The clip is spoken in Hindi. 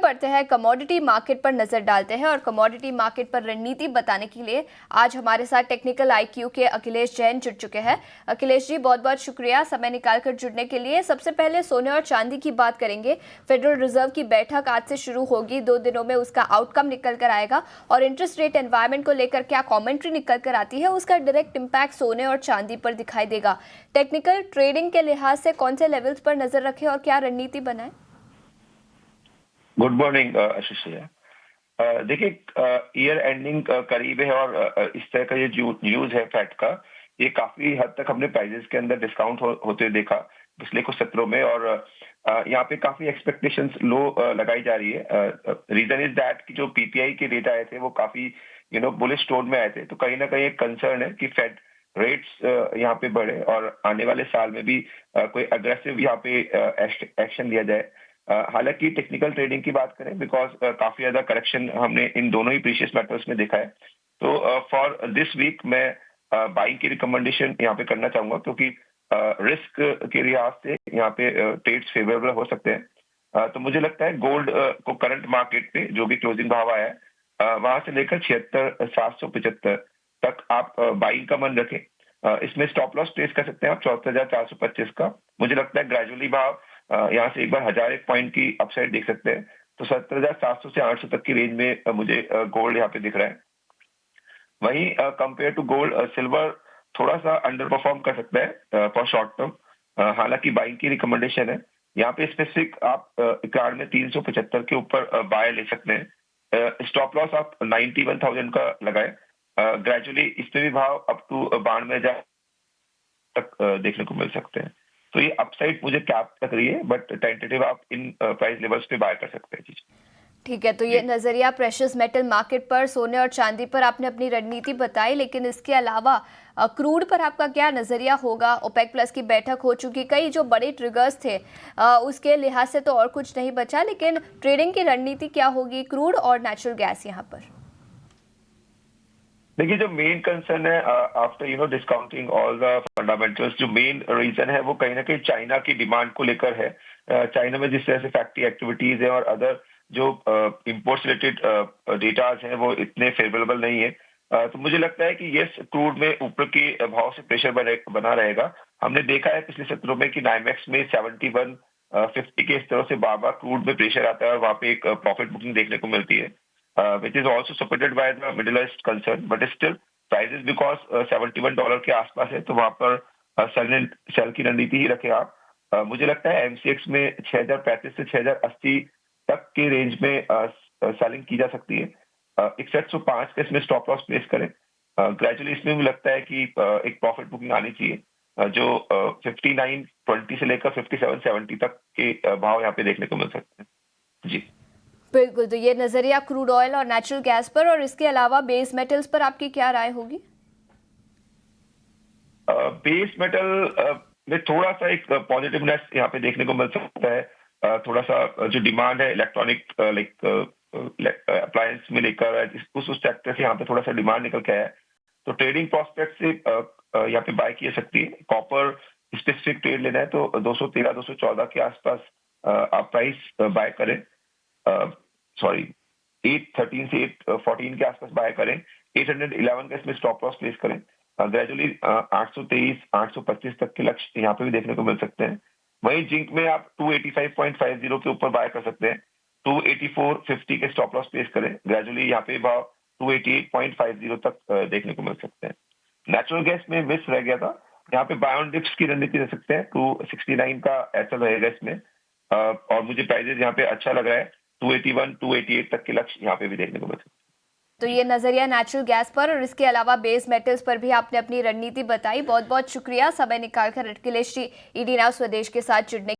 बढ़ते हैं, कमोडिटी मार्केट पर नजर डालते हैं और कमोडिटी मार्केट पर रणनीति बताने के लिए आज हमारे साथ टेक्निकल आईक्यू के अखिलेश जैन जुड़ चुके हैं। अखिलेश जी, बहुत बहुत शुक्रिया समय निकालकर जुड़ने के लिए। सबसे पहले सोने और चांदी की बात करेंगे। फेडरल रिजर्व की बैठक आज से शुरू होगी, 2 दिनों में उसका आउटकम निकल कर आएगा और इंटरेस्ट रेट एनवायरमेंट को लेकर क्या कॉमेंट्री निकल कर आती है, उसका डायरेक्ट इम्पैक्ट सोने और चांदी पर दिखाई देगा। टेक्निकल ट्रेडिंग के लिहाज से कौन से लेवल्स पर नजर रखें और क्या रणनीति बनाए? गुड मॉर्निंग आशीष भैया। देखिए, ईयर एंडिंग करीब है और इस तरह का ये जो न्यूज है फैक्ट का, ये काफी हद तक हमने प्राइजेस के अंदर डिस्काउंट होते हुए देखा पिछले कुछ सत्रों में। और यहाँ पे काफी एक्सपेक्टेशंस लो लगाई जा रही है। रीजन इज दैट कि जो पीपीआई के डेटा आए थे वो काफी बुलिश टोन में आए थे, तो कहीं ना कहीं एक कंसर्न है कि फेड रेट्स यहाँ पे बढ़े और आने वाले साल में भी कोई अग्रेसिव यहाँ पे एक्शन लिया जाए। हालांकि टेक्निकल ट्रेडिंग की बात करें, बिकॉज काफी ज्यादा करेक्शन हमने इन दोनों ही प्रीशियस मेटल्स में देखा है, तो फॉर दिस वीक मैं बाइंग की रिकमेंडेशन यहाँ पे करना चाहूंगा, क्योंकि रिस्क के लिहाज से यहाँ पे ट्रेड्स फेवरेबल हो सकते हैं। तो मुझे लगता है गोल्ड को करंट मार्केट पे जो भी क्लोजिंग भाव आया है वहां से लेकर 76,775 तक आप बाइंग का मन रखें। इसमें स्टॉप लॉस प्लेस कर सकते हैं आप 74,425 का। मुझे लगता है ग्रेजुअली भाव यहाँ से एक बार 1,001 पॉइंट की अपसाइड देख सकते हैं, तो 70,700 से 800 तक की रेंज में मुझे गोल्ड यहाँ पे दिख रहा है। वहीं कंपेयर टू गोल्ड, सिल्वर थोड़ा सा अंडर परफॉर्म कर सकता है फॉर शॉर्ट टर्म। हालांकि बाइंग की रिकमेंडेशन है यहाँ पे स्पेसिफिक आप इकार्ड में 375 के ऊपर बाय ले सकते हैं। स्टॉप लॉस आप 91,000 का लगाए। ग्रेजुअली इसमें भी भाव अप टू 92,000 तक देखने को मिल सकते हैं। तो ये अपसाइड मुझे कैप लग रही है, बट टेंटेटिव आप इन प्राइस लेवल्स पे बाय कर सकते हैं। जी ठीक है, तो ये नजरिया प्रेशियस मेटल मार्केट पर, सोने और चांदी पर आपने अपनी रणनीति बताई, लेकिन इसके अलावा क्रूड पर आपका क्या नजरिया होगा? ओपेक प्लस की बैठक हो चुकी, कई जो बड़े ट्रिगर्स थे उसके लिहाज से तो और कुछ नहीं बचा, लेकिन ट्रेडिंग की रणनीति क्या होगी क्रूड और नेचुरल गैस यहाँ पर? देखिए, जो मेन कंसर्न है after discounting all the fundamentals, जो मेन रीजन है वो कहीं ना कहीं चाइना की डिमांड को लेकर है। चाइना में जिस तरह से फैक्ट्री एक्टिविटीज है और अदर जो इंपोर्ट्स रिलेटेड डेटाज हैं वो इतने फेवरेबल नहीं है। तो मुझे लगता है कि यस, क्रूड में ऊपर के भाव से प्रेशर बना रहेगा। हमने देखा है पिछले सत्रों में कि नाइमेक्स में 7150 के इस तरह से बार बार क्रूड में प्रेशर आता है और वहां पे एक प्रॉफिट बुकिंग देखने को मिलती है, which is also supported by the Middle East concern, but still prices because $71 के आसपास है, तो वहां पर सेल की रणनीति ही रखे आप। मुझे लगता है एमसीएक्स में 6,035 से 6,080 तक के रेंज में सेलिंग की जा सकती है। 6105 का इसमें स्टॉप लॉस प्लेस करें। ग्रेजुअली इसमें मुझे लगता है कि एक प्रॉफिट बुकिंग आनी चाहिए, जो 5920 से लेकर 5770 तक के भाव यहाँ पे देखने को मिल सकते हैं। जी बिल्कुल, तो ये नजरिया क्रूड ऑयल और नेचुरल गैस पर, और इसके अलावा बेस मेटल्स पर आपकी क्या राय होगी? बेस मेटल में थोड़ा सा एक पॉजिटिवनेस यहाँ पे देखने को मिल सकता है। थोड़ा सा जो डिमांड है इलेक्ट्रॉनिक लाइक अप्लायंस में लेकर उस सेक्टर से यहाँ पे थोड़ा सा डिमांड निकल के आया है, तो ट्रेडिंग प्रोस्पेक्ट से यहाँ पे बाय की जा सकती है। कॉपर स्पेसिफिक ट्रेड लेना है तो 213 214 के आसपास आप प्राइस बाय करें। सॉरी, 813 से 814 के आसपास बाय करें। 811 का इसमें स्टॉप लॉस प्लेस करें। ग्रेजुअली 823 825 तक के लक्ष्य यहाँ पे भी देखने को मिल सकते हैं। वहीं जिंक में आप 285.50 के ऊपर बाय कर सकते हैं। 284.50 के स्टॉप लॉस प्लेस करें। ग्रेजुअली यहाँ पे भाव 288.50 तक देखने को मिल सकते हैं। नेचुरल गैस में मिस रह गया था, यहाँ पे बाय ऑन डिप्स की रणनीति रह सकते हैं। 269 का ऐसा रहेगा इसमें, और मुझे प्राइजेस यहाँ पे अच्छा लग रहा है। 281 288 तक के लक्ष्य यहाँ पे भी देखने को मिल सकते हैं। तो ये नजरिया नेचुरल गैस पर, और इसके अलावा बेस मेटल्स पर भी आपने अपनी रणनीति बताई। बहुत बहुत शुक्रिया समय निकालकर अखिलेश जी ईडी नाउ स्वदेश के साथ जुड़ने